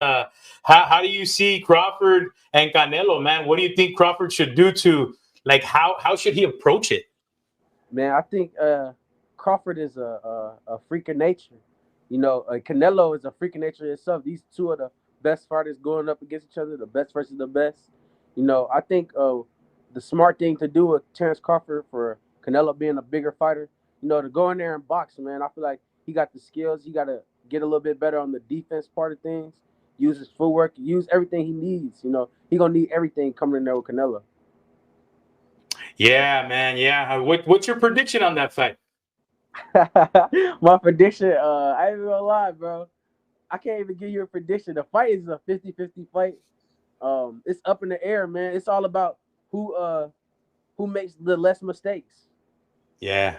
how do you see Crawford and Canelo, man? What do you think Crawford should do to like how should he approach it? Man, I think Crawford is a freak of nature. Canelo is a freak of nature itself. These two are the best fighters going up against each other, the best versus the best. I think the smart thing to do with Terrence Crawford for Canelo being a bigger fighter, to go in there and box, man. I feel like he got the skills. He got to get a little bit better on the defense part of things. Use his footwork. Use everything he needs. He gonna need everything coming in there with Canelo. Yeah, man. Yeah. What's your prediction on that fight? My prediction, I ain't even gonna lie, bro. I can't even give you a prediction. The fight is a 50-50 fight. It's up in the air, man. It's all about who makes the less mistakes. Yeah.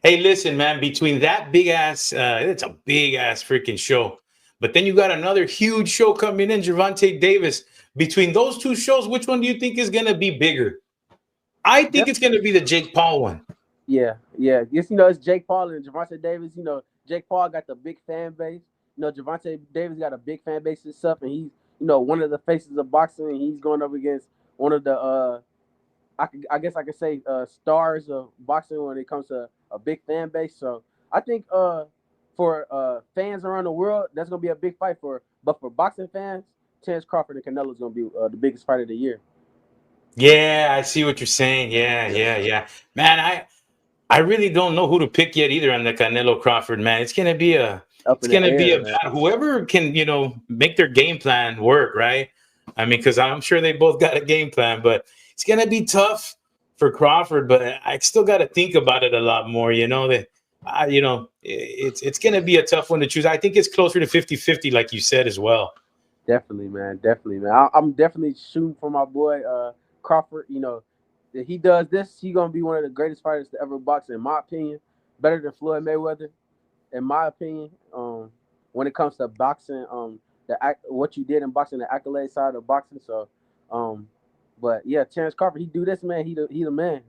Hey, listen, man. Between that big ass, it's a big ass freaking show. But then you got another huge show coming in, Gervonta Davis. Between those two shows, which one do you think is gonna be bigger? I think it's gonna be the Jake Paul one. Yeah, yeah. Yes, it's Jake Paul and Gervonta Davis. Jake Paul got the big fan base. Gervonta Davis got a big fan base himself, and he's one of the faces of boxing. And he's going up against one of the I guess I could say stars of boxing when it comes to a big fan base. So I think for fans around the world, that's gonna be a big fight but for boxing fans, Terrence Crawford and Canelo is gonna be the biggest fight of the year. Yeah, I see what you're saying. Yeah, Yeah, yeah, yeah. Man, I really don't know who to pick yet either on the Canelo Crawford, man. up It's in the gonna be air, a man. battle. Whoever can, make their game plan work, right? I mean, because I'm sure they both got a game plan, but it's gonna be tough for Crawford. But I still got to think about it a lot more. That it's gonna be a tough one to choose. I think it's closer to 50-50, like you said as well. Definitely, man. Definitely, man. I'm definitely shooting for my boy Crawford. If he does this, he's gonna be one of the greatest fighters to ever box, in my opinion. Better than Floyd Mayweather, in my opinion. When it comes to boxing, what you did in boxing, the accolade side of boxing. So, but yeah, Terrence Crawford, he do this, man. He the man.